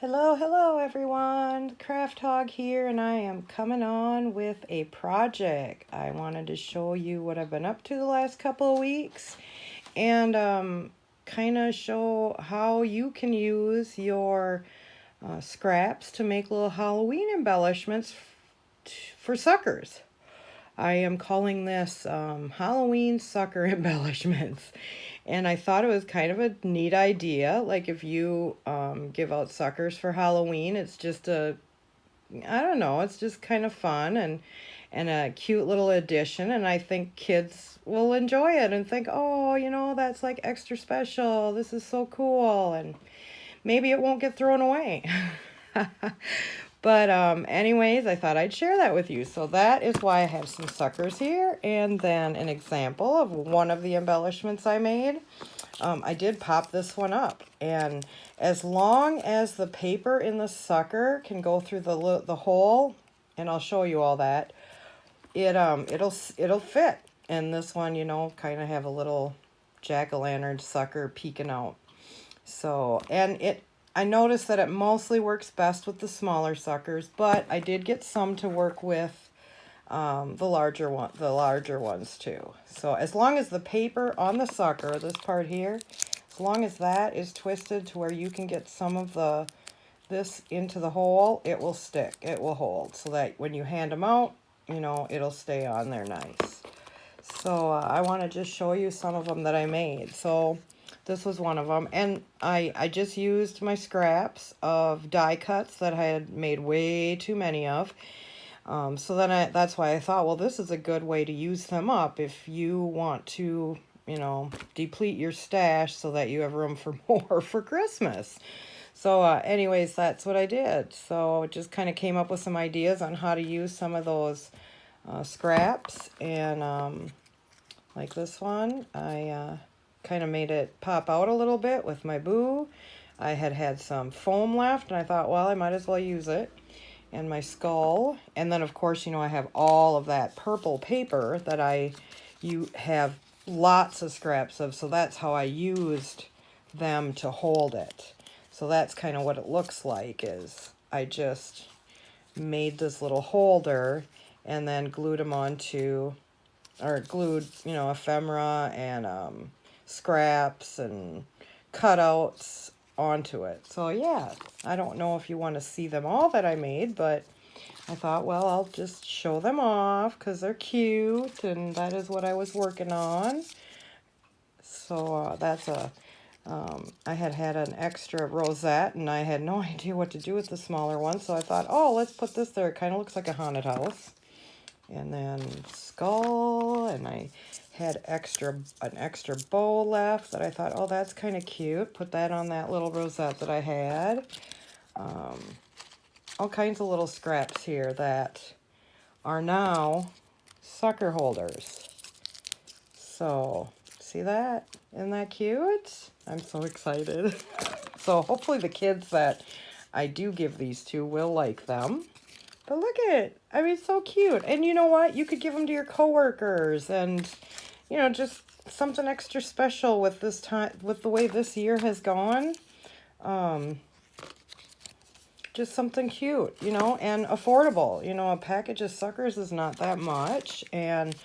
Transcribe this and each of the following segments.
Hello everyone. Craft Hog here, and I am coming on with a project. I wanted to show you what I've been up to the last couple of weeks and kind of show how you can use your scraps to make little Halloween embellishments for suckers. I am calling this Halloween sucker embellishments. And I thought it was kind of a neat idea. Like if you give out suckers for Halloween, it's just I don't know, it's just kind of fun and a cute little addition. And I think kids will enjoy it and think, oh, that's like extra special. This is so cool. And maybe it won't get thrown away. But anyways, I thought I'd share that with you. So that is why I have some suckers here, and then an example of one of the embellishments I made. I did pop this one up, and as long as the paper in the sucker can go through the hole, and I'll show you all that, it'll fit. And this one, kind of have a little jack-o'-lantern sucker peeking out. So, and I noticed that it mostly works best with the smaller suckers, but I did get some to work with the larger ones too. So as long as the paper on the sucker, this part here, as long as that is twisted to where you can get some of this into the hole, it will stick, it will hold, so that when you hand them out, it'll stay on there nice. So I want to just show you some of them that I made. So this was one of them, and I just used my scraps of die cuts that I had made way too many of. So then that's why I thought, well, this is a good way to use them up if you want to, deplete your stash so that you have room for more for Christmas. So anyways, that's what I did. So just kind of came up with some ideas on how to use some of those scraps, and like this one, I kind of made it pop out a little bit with my boo. I had some foam left, and I thought, well, I might as well use it. And my skull. And then, of course, I have all of that purple paper that you have lots of scraps of, so that's how I used them to hold it. So that's kind of what it looks like, is I just made this little holder and then glued them onto, or glued, ephemera and scraps and cutouts onto it. So yeah, I don't know if you want to see them all that I made, but I thought, well, I'll just show them off because they're cute, and that is what I was working on. So I had an extra rosette, and I had no idea what to do with the smaller one, so I thought, oh, let's put this there. It kind of looks like a haunted house. And then skull, and I had an extra bow left that I thought, oh, that's kind of cute. Put that on that little rosette that I had. All kinds of little scraps here that are now sucker holders. So, see that? Isn't that cute? I'm so excited. So hopefully the kids that I do give these to will like them. But look at it. I mean, it's so cute. And you know what? You could give them to your coworkers, and, just something extra special with this time, with the way this year has gone. Just something cute, and affordable. A package of suckers is not that much. And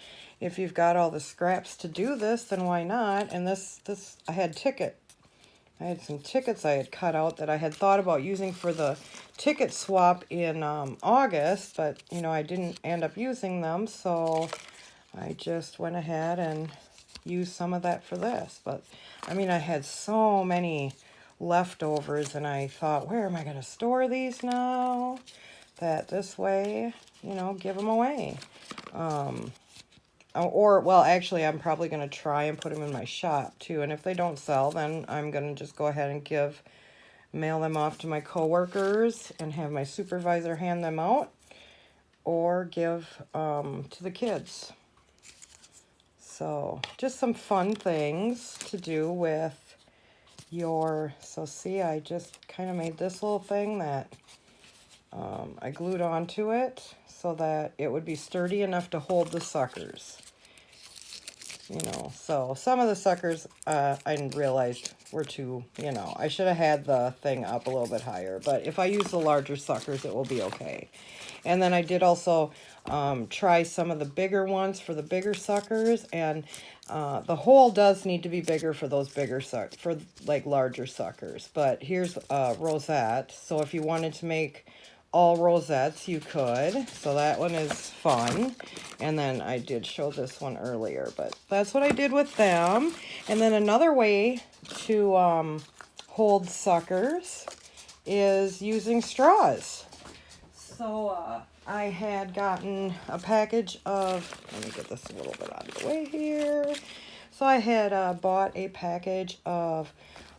if you've got all the scraps to do this, then why not? And this, I had some tickets I had cut out that I had thought about using for the ticket swap in August, but, I didn't end up using them, so I just went ahead and used some of that for this. But, I mean, I had so many leftovers, and I thought, where am I going to store these now? That this way, give them away. Well, actually, I'm probably going to try and put them in my shop, too. And if they don't sell, then I'm going to just go ahead and mail them off to my coworkers and have my supervisor hand them out, or give to the kids. So, just some fun things to do with so see, I just kind of made this little thing that I glued onto it so that it would be sturdy enough to hold the suckers. you know. So some of the suckers I realized were too, you know, I should have had the thing up a little bit higher. But if I use the larger suckers, it will be okay. And then I did also try some of the bigger ones for the bigger suckers. And the hole does need to be bigger for those bigger for like larger suckers. But here's a rosette. So if you wanted to make all rosettes, you could. So that one is fun. And then I did show this one earlier, but that's what I did with them. And then another way to hold suckers is using straws. So I had gotten a package of, let me get this a little bit out of the way here. So I had bought a package of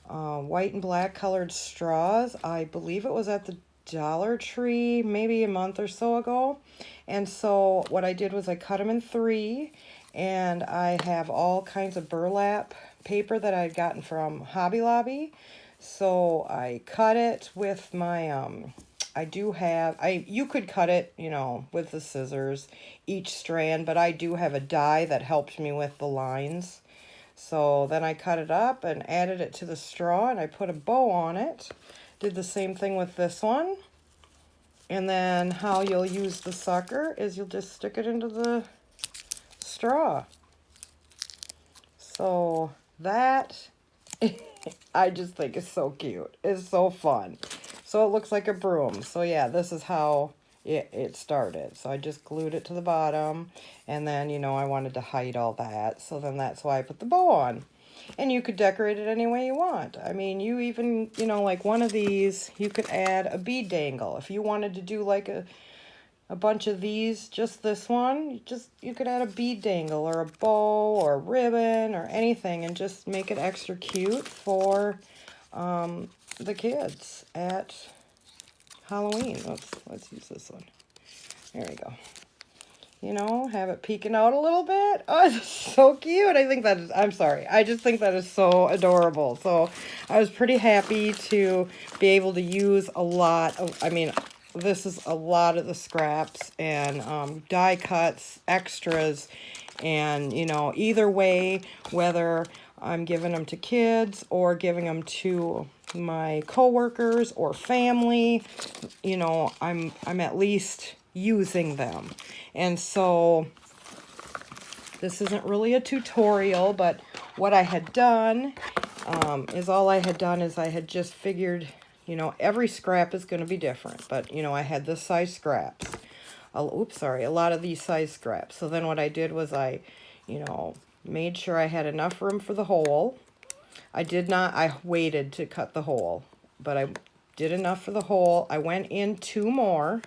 white and black colored straws. I believe it was at the Dollar Tree maybe a month or so ago. And so what I did was I cut them in 3, and I have all kinds of burlap paper that I'd gotten from Hobby Lobby. So I cut it with my you could cut it, you know, with the scissors, each strand, but I do have a die that helped me with the lines. So then I cut it up and added it to the straw, and I put a bow on it. Did the same thing with this one. And then how you'll use the sucker is you'll just stick it into the straw. So that, I just think is so cute. It's so fun. So it looks like a broom. So yeah, this is how it started. So I just glued it to the bottom, and then, you know, I wanted to hide all that. So then that's why I put the bow on. And you could decorate it any way you want. I mean, you even, you know, like one of these, you could add a bead dangle. If you wanted to do like a bunch of these, just this one, you could add a bead dangle or a bow or a ribbon or anything, and just make it extra cute for the kids at Halloween. Let's use this one. There we go. You know, have it peeking out a little bit. Oh, it's so cute. I'm sorry. I just think that is so adorable. So I was pretty happy to be able to use a lot of, I mean, this is a lot of the scraps and die cuts, extras. And, you know, either way, whether I'm giving them to kids or giving them to my coworkers or family, you know, I'm at least using them. And so this isn't really a tutorial, but what I had done is I had just figured, you know, every scrap is going to be different, but, you know, I had this size scraps. A lot of these size scraps. So then what I did was I, you know, made sure I had enough room for the hole. I waited to cut the hole, but I did enough for the hole. I went in 2 more.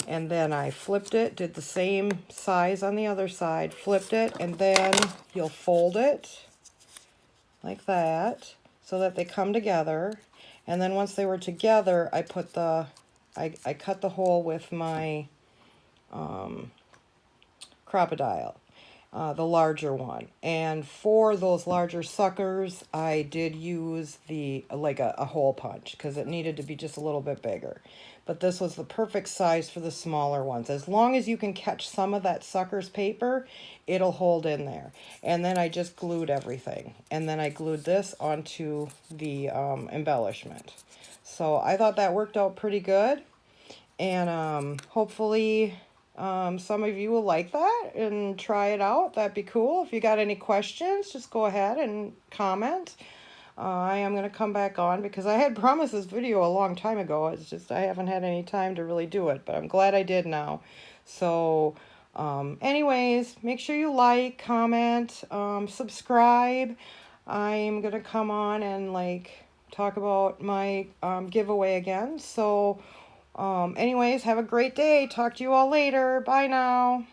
And then I flipped it, did the same size on the other side, flipped it, and then you'll fold it like that so that they come together. And then once they were together, I cut the hole with my crocodile, the larger one. And for those larger suckers, I did use like a hole punch because it needed to be just a little bit bigger. But this was the perfect size for the smaller ones. As long as you can catch some of that sucker's paper, it'll hold in there. And then I just glued everything. And then I glued this onto the embellishment. So I thought that worked out pretty good. And hopefully some of you will like that and try it out. That'd be cool. If you got any questions, just go ahead and comment. I am going to come back on because I had promised this video a long time ago. It's just I haven't had any time to really do it, but I'm glad I did now. So anyways, make sure you like, comment, subscribe. I'm going to come on and like talk about my giveaway again. So anyways, have a great day. Talk to you all later. Bye now.